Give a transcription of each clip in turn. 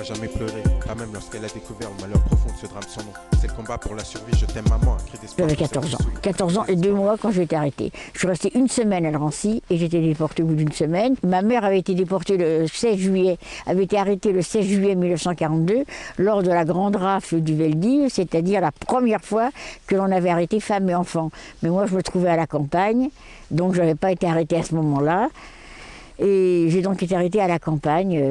n'a jamais pleuré, pas même lorsqu'elle a découvert le malheur profond de ce drame sans nom. C'est le combat pour la survie, je t'aime maman, un cri d'espoir. J'avais 14 ans. 14 ans et 2 mois quand j'ai été arrêtée. Je suis restée une semaine à Drancy et j'ai été déportée au bout d'une semaine. Ma mère avait été déportée le 16 juillet, avait été arrêtée le 16 juillet 1942 lors de la grande rafle du Veldiv, c'est-à-dire la première fois que l'on avait arrêté femmes et enfants. Mais moi je me trouvais à la campagne, donc je n'avais pas été arrêtée à ce moment-là. Et j'ai donc été arrêtée à la campagne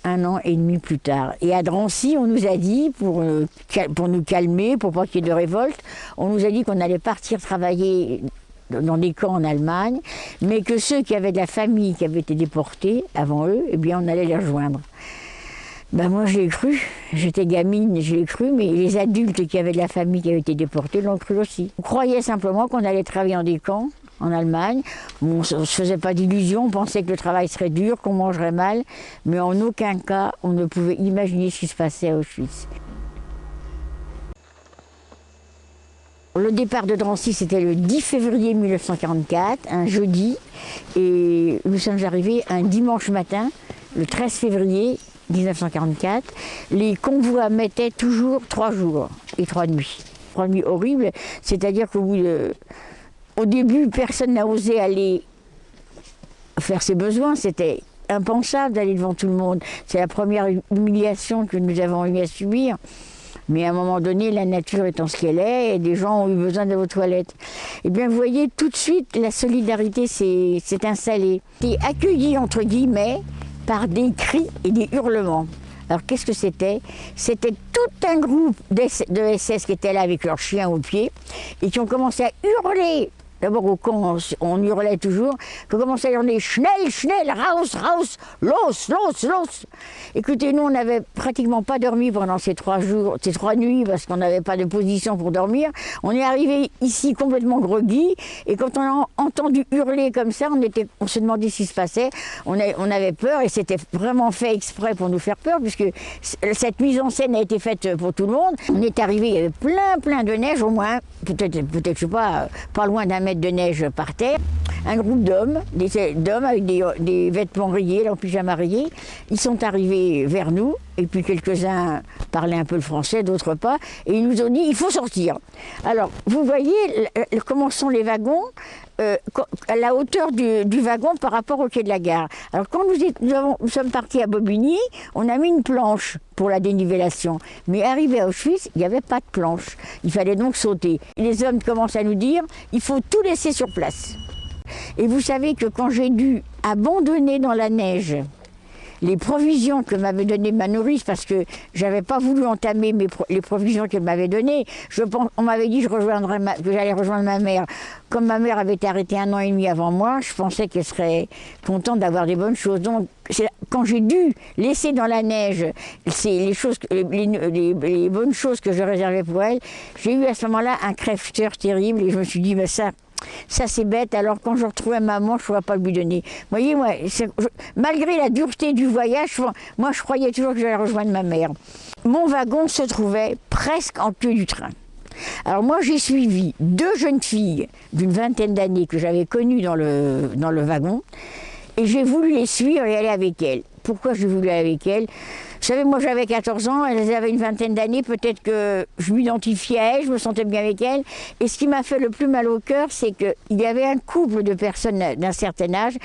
1 an et demi plus tard. Et à Drancy, on nous a dit, pour nous calmer, pour pas qu'il y ait de révolte, on nous a dit qu'on allait partir travailler dans des camps en Allemagne, mais que ceux qui avaient de la famille qui avait été déportés avant eux, eh bien on allait les rejoindre. Ben moi j'ai cru, j'étais gamine, j'ai cru, mais les adultes qui avaient de la famille qui avait été déportés l'ont cru aussi. On croyait simplement qu'on allait travailler dans des camps en Allemagne. On ne se faisait pas d'illusions, on pensait que le travail serait dur, qu'on mangerait mal, mais en aucun cas on ne pouvait imaginer ce qui se passait à Auschwitz. Le départ de Drancy, c'était le 10 février 1944, un jeudi, et nous sommes arrivés un dimanche matin, le 13 février 1944. Les convois mettaient toujours 3 jours et 3 nuits. 3 nuits horribles, c'est-à-dire qu'au début, personne n'a osé aller faire ses besoins, c'était impensable d'aller devant tout le monde. C'est la première humiliation que nous avons eu à subir. Mais à un moment donné, la nature étant ce qu'elle est, et des gens ont eu besoin d'aller aux toilettes. Eh bien, vous voyez, tout de suite, la solidarité s'est installée. C'est accueilli, entre guillemets, par des cris et des hurlements. Alors, qu'est-ce que c'était? C'était tout un groupe de SS qui étaient là avec leurs chiens aux pieds et qui ont commencé à hurler. D'abord au camp, on hurlait toujours, qu'on commençait à hurler « Schnell, schnell, raus, raus, los, los, los !» Écoutez, nous, on n'avait pratiquement pas dormi pendant ces 3 jours, ces 3 nuits, parce qu'on n'avait pas de position pour dormir. On est arrivé ici complètement groggy, et quand on a entendu hurler comme ça, on se demandait ce qui se passait. On avait peur, et c'était vraiment fait exprès pour nous faire peur, puisque cette mise en scène a été faite pour tout le monde. On est arrivé, il y avait plein de neige, au moins, peut-être, je sais pas loin d'1 mètre de neige par terre. Un groupe d'hommes avec des vêtements rayés, en pyjama rayés, ils sont arrivés vers nous, et puis quelques-uns parlaient un peu le français, d'autres pas, et ils nous ont dit « il faut sortir ». Alors, vous voyez comment sont les wagons, à la hauteur du wagon par rapport au quai de la gare. Alors, quand nous sommes partis à Bobigny, on a mis une planche pour la dénivellation. Mais arrivé à Auschwitz, il n'y avait pas de planche. Il fallait donc sauter. Les hommes commencent à nous dire « il faut tout laisser sur place ». Et vous savez que quand j'ai dû abandonner dans la neige les provisions que m'avait données ma nourrice, parce que j'avais pas voulu entamer les provisions qu'elle m'avait données, on m'avait dit que j'allais rejoindre ma mère. Comme ma mère avait été arrêtée 1 an et demi avant moi, je pensais qu'elle serait contente d'avoir des bonnes choses. Donc, quand j'ai dû laisser dans la neige les bonnes choses que je réservais pour elle, j'ai eu à ce moment-là un crève-cœur terrible et je me suis dit, mais ça c'est bête, alors quand je retrouvais maman, je ne pourrais pas lui donner. Vous voyez, moi, malgré la dureté du voyage, moi je croyais toujours que j'allais rejoindre ma mère. Mon wagon se trouvait presque en queue du train. Alors moi j'ai suivi 2 jeunes filles d'une vingtaine d'années que j'avais connues dans le wagon, et j'ai voulu les suivre et aller avec elles. Pourquoi j'ai voulu aller avec elles? Vous savez, moi j'avais 14 ans, elles avaient une vingtaine d'années, peut-être que je m'identifiais à elles, je me sentais bien avec elles. Et ce qui m'a fait le plus mal au cœur, c'est qu'il y avait un couple de personnes d'un certain âge,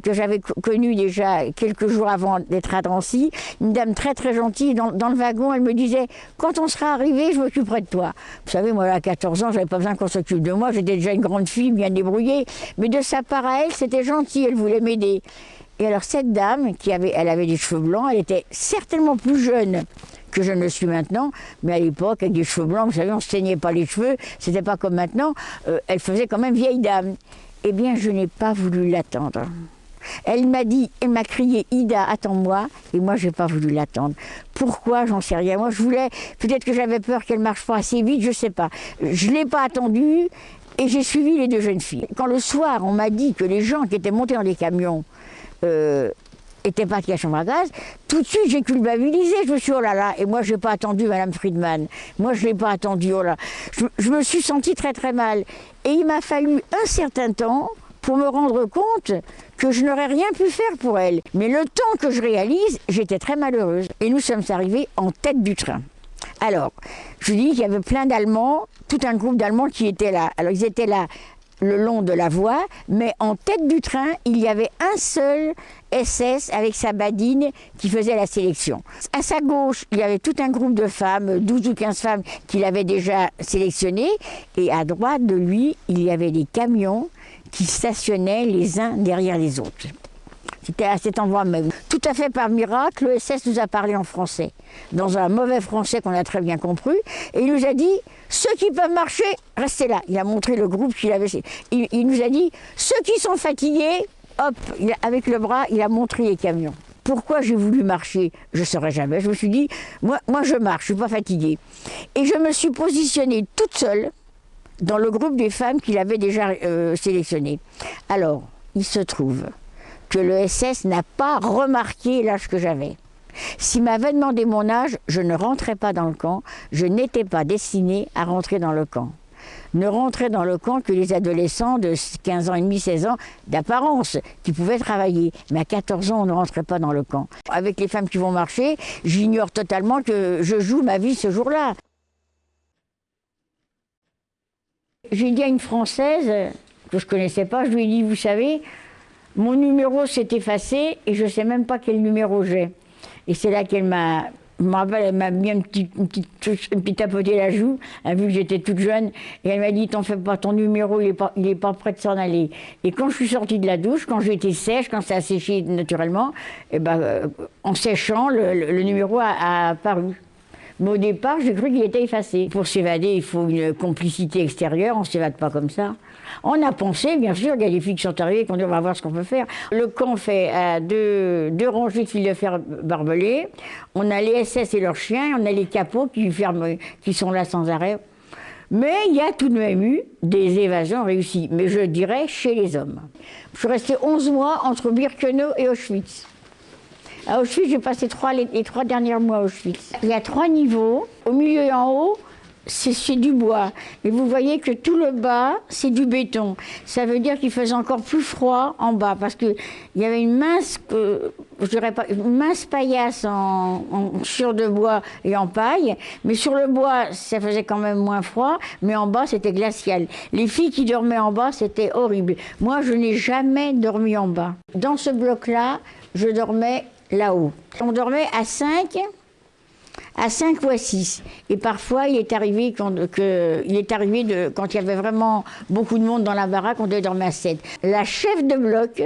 que j'avais connu déjà quelques jours avant d'être à Drancy, une dame très gentille, dans le wagon, elle me disait « quand on sera arrivé, je m'occuperai de toi ». Vous savez, moi à 14 ans, j'avais pas besoin qu'on s'occupe de moi, j'étais déjà une grande fille, bien débrouillée, mais de sa part à elle, c'était gentil, elle voulait m'aider. Et alors cette dame, elle avait des cheveux blancs, elle était certainement plus jeune que je ne le suis maintenant, mais à l'époque, avec des cheveux blancs, vous savez, on ne se teignait pas les cheveux, c'était pas comme maintenant, elle faisait quand même vieille dame. Eh bien, je n'ai pas voulu l'attendre. Elle m'a crié « Ida, attends-moi » et moi, je n'ai pas voulu l'attendre. Pourquoi? J'en sais rien. Moi, peut-être que j'avais peur qu'elle ne marche pas assez vite, je ne sais pas. Je ne l'ai pas attendue et j'ai suivi les 2 jeunes filles. Quand le soir, on m'a dit que les gens qui étaient montés dans les camions était parti à la chambre à gaz, tout de suite j'ai culpabilisé, je me suis dit oh là là, et moi je n'ai pas attendu Madame Friedman, moi je ne l'ai pas attendu, oh là, je me suis sentie très mal. Et il m'a fallu un certain temps pour me rendre compte que je n'aurais rien pu faire pour elle. Mais le temps que je réalise, j'étais très malheureuse. Et nous sommes arrivés en tête du train. Alors, je dis qu'il y avait plein d'Allemands, tout un groupe d'Allemands qui étaient là. Alors, ils étaient là le long de la voie, mais en tête du train, il y avait un seul SS avec sa badine qui faisait la sélection. À sa gauche, il y avait tout un groupe de femmes, 12 ou 15 femmes qu'il avait déjà sélectionnées, et à droite de lui, il y avait des camions qui stationnaient les uns derrière les autres. C'était à cet endroit même. Tout à fait par miracle, le SS nous a parlé en français, dans un mauvais français qu'on a très bien compris, et il nous a dit « Ceux qui peuvent marcher, restez là ». Il a montré le groupe qu'il avait. Il nous a dit « Ceux qui sont fatigués, hop », avec le bras, il a montré les camions. Pourquoi j'ai voulu marcher, je ne saurais jamais. Je me suis dit « Moi je marche, je ne suis pas fatiguée ». Et je me suis positionnée toute seule dans le groupe des femmes qu'il avait déjà sélectionnées. Alors, il se trouve que le SS n'a pas remarqué l'âge que j'avais. S'il m'avait demandé mon âge, je ne rentrais pas dans le camp. Je n'étais pas destinée à rentrer dans le camp. Ne rentraient dans le camp que les adolescents de 15 ans et demi, 16 ans d'apparence, qui pouvaient travailler. Mais à 14 ans, on ne rentrait pas dans le camp. Avec les femmes qui vont marcher, j'ignore totalement que je joue ma vie ce jour-là. J'ai dit à une Française, que je ne connaissais pas, je lui ai dit, vous savez, mon numéro s'est effacé et je ne sais même pas quel numéro j'ai. Et c'est là qu'elle m'a... Je me rappelle, elle m'a mis une petite tapotée la joue, elle a vu que j'étais toute jeune, et elle m'a dit, t'en fais pas, ton numéro, il est pas prêt de s'en aller. Et quand je suis sortie de la douche, quand j'étais sèche, quand ça a séché naturellement, et en séchant, le numéro a apparu. Mais au départ, j'ai cru qu'il était effacé. Pour s'évader, il faut une complicité extérieure, on ne s'évade pas comme ça. On a pensé, bien sûr, il y a des filles qui sont arrivées, qu'on dit on va voir ce qu'on peut faire. Le camp fait deux rangées de fils de fer barbelés. On a les SS et leurs chiens, on a les capots qui sont là sans arrêt. Mais il y a tout de même eu des évasions réussies, mais je dirais chez les hommes. Je suis restée 11 mois entre Birkenau et Auschwitz. À Auschwitz, j'ai passé les 3 derniers mois à Auschwitz. Il y a 3 niveaux. Au milieu et en haut, c'est du bois. Et vous voyez que tout le bas, c'est du béton. Ça veut dire qu'il faisait encore plus froid en bas, parce qu'il y avait une mince, je dirais pas, une mince paillasse sur de bois et en paille. Mais sur le bois, ça faisait quand même moins froid, mais en bas, c'était glacial. Les filles qui dormaient en bas, c'était horrible. Moi, je n'ai jamais dormi en bas. Dans ce bloc-là, je dormais là-haut. On dormait à 5 ou à 6. Et parfois, il est arrivé quand il y avait vraiment beaucoup de monde dans la baraque, on devait dormir à 7. La chef de bloc,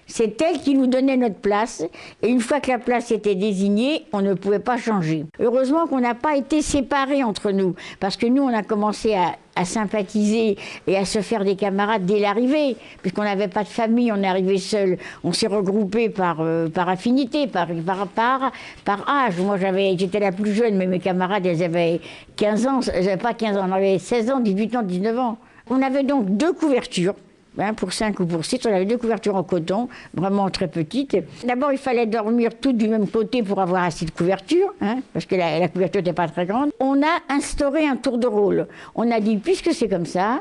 c'est elle qui nous donnait notre place. Et une fois que la place était désignée, on ne pouvait pas changer. Heureusement qu'on n'a pas été séparés entre nous. Parce que nous, on a commencé à sympathiser et à se faire des camarades dès l'arrivée. Puisqu'on n'avait pas de famille, on est arrivé seul. On s'est regroupés par affinité, par âge. Moi, j'étais la plus jeune, mais mes camarades, elles avaient 15 ans. Elles n'avaient pas 15 ans, on avait 16 ans, 18 ans, 19 ans. On avait donc 2 couvertures. Pour 5 ou pour 6, on avait 2 couvertures en coton, vraiment très petites. D'abord, il fallait dormir toutes du même côté pour avoir assez de couverture, parce que la couverture n'était pas très grande. On a instauré un tour de rôle. On a dit, puisque c'est comme ça,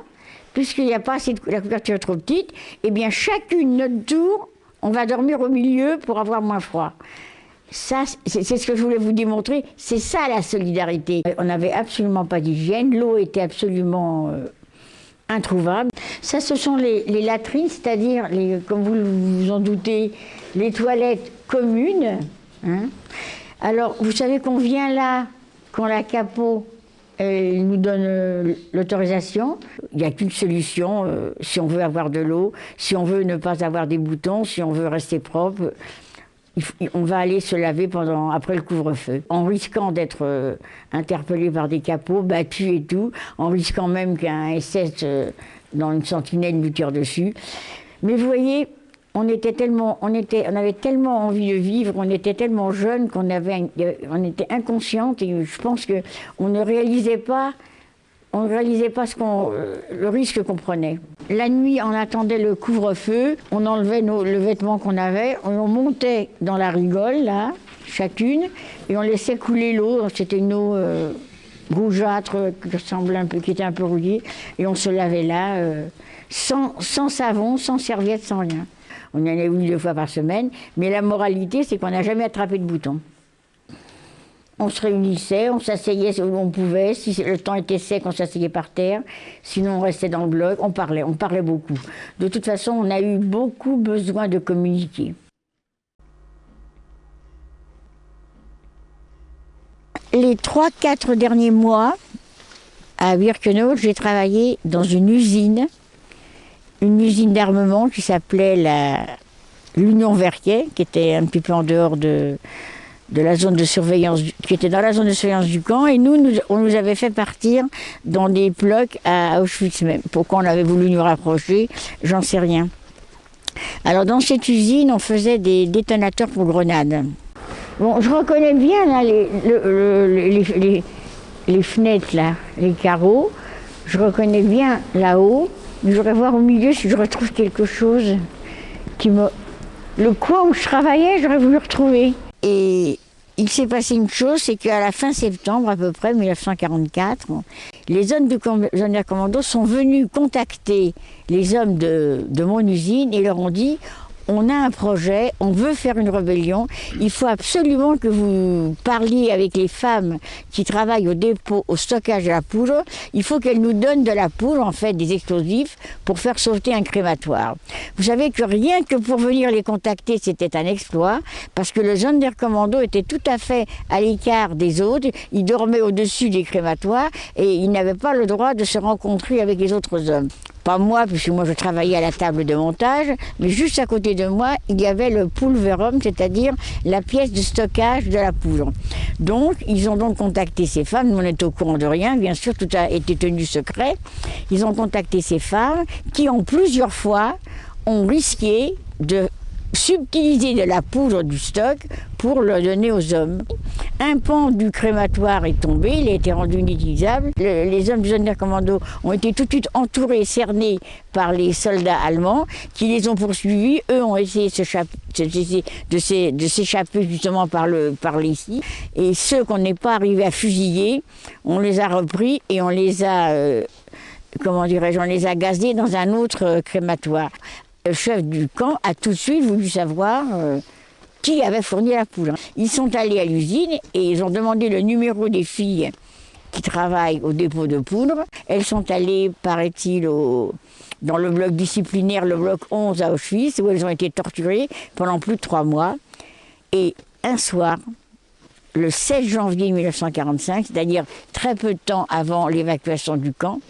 puisqu'il n'y a pas assez la couverture est trop petite, eh bien chacune notre tour, on va dormir au milieu pour avoir moins froid. Ça, c'est ce que je voulais vous démontrer, c'est ça la solidarité. On n'avait absolument pas d'hygiène, l'eau était absolument introuvable. Ça, ce sont les latrines, c'est-à-dire, comme vous vous en doutez, les toilettes communes. Alors, vous savez qu'on vient là, quand la capo nous donne l'autorisation. Il n'y a qu'une solution, si on veut avoir de l'eau, si on veut ne pas avoir des boutons, si on veut rester propre. On va aller se laver après le couvre-feu, en risquant d'être interpellé par des capots, battus et tout, en risquant même qu'un SS dans une sentinelle nous tire dessus. Mais vous voyez, on avait tellement envie de vivre, on était tellement jeunes qu'on était inconscientes et je pense qu'on ne réalisait pas. On ne réalisait pas le risque qu'on prenait. La nuit, on attendait le couvre-feu, on enlevait le vêtement qu'on avait, on montait dans la rigole, là, chacune, et on laissait couler l'eau. C'était une eau rougeâtre, qui était un peu rouillée, et on se lavait là, sans savon, sans serviette, sans rien. On y en a eu 2 fois par semaine. Mais la moralité, c'est qu'on n'a jamais attrapé de bouton. On se réunissait, on s'asseyait où on pouvait. Si le temps était sec, on s'asseyait par terre. Sinon, on restait dans le bloc. On parlait beaucoup. De toute façon, on a eu beaucoup besoin de communiquer. Les 3-4 derniers mois, à Birkenau, j'ai travaillé dans une usine d'armement qui s'appelait l'Union Verquet, qui était un petit peu en dehors de la zone de surveillance, qui était dans la zone de surveillance du camp, et on nous avait fait partir dans des blocs à Auschwitz même. Pourquoi on avait voulu nous rapprocher, j'en sais rien. Alors dans cette usine, on faisait des détonateurs pour grenades. Bon, je reconnais bien là, les fenêtres, là, les carreaux. Je reconnais bien là-haut, mais je voudrais voir au milieu si je retrouve quelque chose qui me... Le coin où je travaillais, j'aurais voulu retrouver. Et il s'est passé une chose, c'est qu'à la fin septembre, à peu près, 1944, les hommes du Zonder Commando sont venus contacter les hommes de mon usine et leur ont dit: on a un projet, on veut faire une rébellion, il faut absolument que vous parliez avec les femmes qui travaillent au dépôt, au stockage de la poudre, il faut qu'elles nous donnent de la poudre, en fait, des explosifs, pour faire sauter un crématoire. Vous savez que rien que pour venir les contacter, c'était un exploit, parce que le Sonderkommando était tout à fait à l'écart des autres, il dormait au-dessus des crématoires, et il n'avait pas le droit de se rencontrer avec les autres hommes. Pas moi, puisque moi je travaillais à la table de montage, mais juste à côté de moi, il y avait le pulverum, c'est-à-dire la pièce de stockage de la poudre. Donc, ils ont donc contacté ces femmes, nous on est au courant de rien, bien sûr, tout a été tenu secret. Ils ont contacté ces femmes qui, en plusieurs fois, ont risqué de subtiliser de la poudre du stock pour le donner aux hommes. Un pan du crématoire est tombé, il a été rendu inutilisable. Les hommes du Sonderkommando ont été tout de suite entourés, cernés par les soldats allemands qui les ont poursuivis. Eux ont essayé de s'échapper justement par ici. Et ceux qu'on n'est pas arrivé à fusiller, on les a repris et on les a, on les a gazés dans un autre crématoire. Le chef du camp a tout de suite voulu savoir qui avait fourni la poudre. Ils sont allés à l'usine et ils ont demandé le numéro des filles qui travaillent au dépôt de poudre. Elles sont allées, paraît-il, dans le bloc disciplinaire, le bloc 11 à Auschwitz, où elles ont été torturées pendant plus de 3 mois. Et un soir, le 16 janvier 1945, c'est-à-dire très peu de temps avant l'évacuation du camp,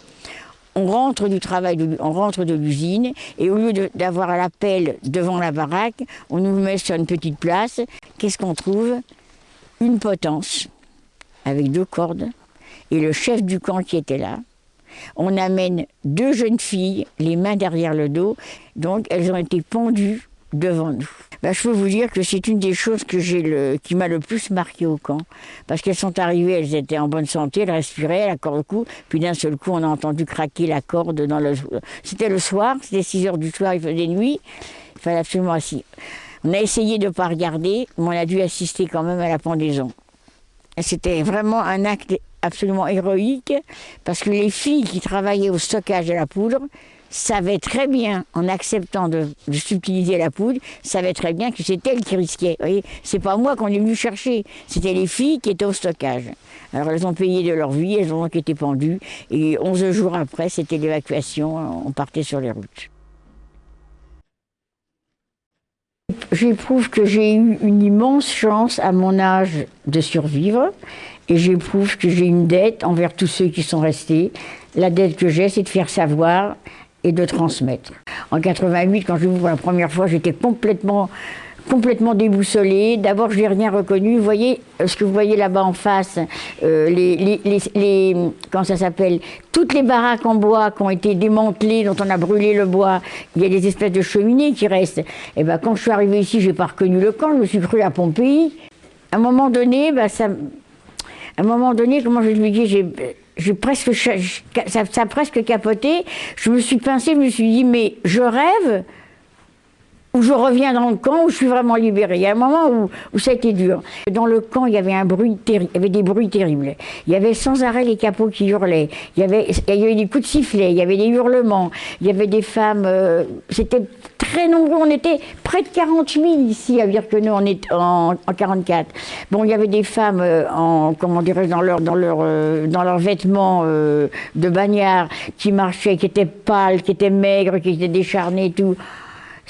on rentre de l'usine et au lieu d'avoir l'appel devant la baraque, on nous met sur une petite place. Qu'est-ce qu'on trouve? Une potence avec 2 cordes et le chef du camp qui était là. On amène 2 jeunes filles, les mains derrière le dos, donc elles ont été pendues devant nous. Je peux vous dire que c'est une des choses qui m'a le plus marqué au camp. Parce qu'elles sont arrivées, elles étaient en bonne santé, elles respiraient, la corde au cou, puis d'un seul coup on a entendu craquer la corde dans le... C'était le soir, c'était 6 heures du soir, il faisait nuit, il fallait absolument assis. On a essayé de ne pas regarder, mais on a dû assister quand même à la pendaison. C'était vraiment un acte absolument héroïque, parce que les filles qui travaillaient au stockage de la poudre savaient très bien, en acceptant de subtiliser la poudre, savaient très bien que c'est elles qui risquaient. Vous voyez, c'est pas moi qu'on est venu chercher, c'était les filles qui étaient au stockage. Alors elles ont payé de leur vie, elles ont donc été pendues, et 11 jours après, c'était l'évacuation, on partait sur les routes. J'éprouve que j'ai eu une immense chance à mon âge de survivre, et j'éprouve que j'ai une dette envers tous ceux qui sont restés. La dette que j'ai, c'est de faire savoir et de transmettre. En 88, quand je l'ai vu pour la première fois, j'étais complètement déboussolée. D'abord, je n'ai rien reconnu. Vous voyez, ce que vous voyez là-bas en face, comment ça s'appelle, toutes les baraques en bois qui ont été démantelées, dont on a brûlé le bois, il y a des espèces de cheminées qui restent. Et quand je suis arrivée ici, je n'ai pas reconnu le camp, je me suis crue à Pompéi. À un moment donné, comment je lui dis, ça a presque capoté. Je me suis pincée, je me suis dit, mais je rêve ou je reviens dans le camp où je suis vraiment libérée. Il y a un moment où ça a été dur. Dans le camp, il y avait des bruits terribles. Il y avait sans arrêt les capots qui hurlaient. Il y avait des coups de sifflet, il y avait des hurlements, il y avait des femmes... c'était très nombreux, on était près de 40 000 ici à Virqueneux en 44. Bon, il y avait des femmes comment dirais-je, dans leurs vêtements de bagnard, qui marchaient, qui étaient pâles, qui étaient maigres, qui étaient décharnées et tout.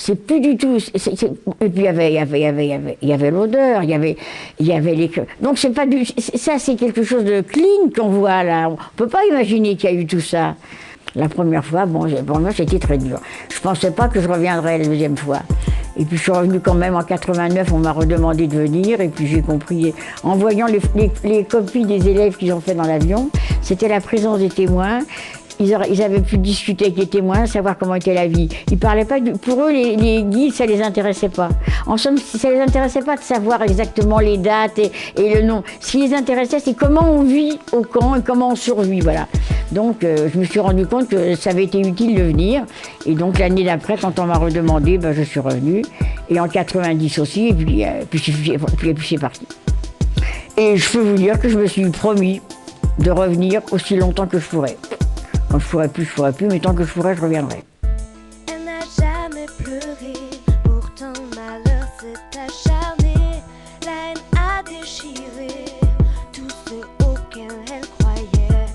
C'est plus du tout. Et puis il y avait l'odeur, il y avait les. Donc c'est pas du. Ça c'est quelque chose de clean qu'on voit là. On peut pas imaginer qu'il y a eu tout ça. La première fois, bon, pour moi c'était très dur. Je pensais pas que je reviendrais la deuxième fois. Et puis je suis revenue quand même en 89, on m'a redemandé de venir, et puis j'ai compris, en voyant les copies des élèves qu'ils ont fait dans l'avion, c'était la présence des témoins. Ils avaient pu discuter avec les témoins, savoir comment était la vie. Ils parlaient pas pour eux, les guides, ça les intéressait pas. En somme, ça les intéressait pas de savoir exactement les dates et le nom. Ce qui les intéressait, c'est comment on vit au camp et comment on survit, voilà. Donc, je me suis rendu compte que ça avait été utile de venir. Et donc, l'année d'après, quand on m'a redemandé, ben, je suis revenue. Et en 90 aussi, et puis c'est parti. Et je peux vous dire que je me suis promis de revenir aussi longtemps que je pourrais. Quand je ferai plus, mais tant que je pourrai, je reviendrai. Elle n'a jamais pleuré, pourtant malheur s'est acharné. La haine a déchiré tout ce auquel elle croyait.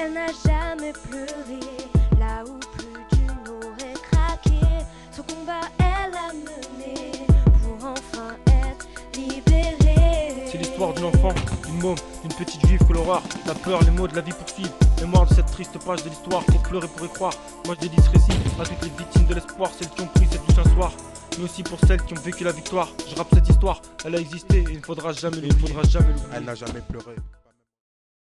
Elle n'a jamais pleuré, là où plus d'une aurait craqué. Ce combat elle a mené pour enfin être libérée. C'est l'histoire d'une enfant, d'une môme, d'une petite juive que l'horreur, la peur, les mots de la vie poursuivent. Mémoire de cette triste page de l'histoire, faut pleurer pour y croire. Moi je dédie ce récit à toutes les victimes de l'espoir, celles qui ont pris cette douce un soir, mais aussi pour celles qui ont vécu la victoire. Je rappe cette histoire, elle a existé et il ne faudra jamais l'oublier. Elle n'a jamais pleuré.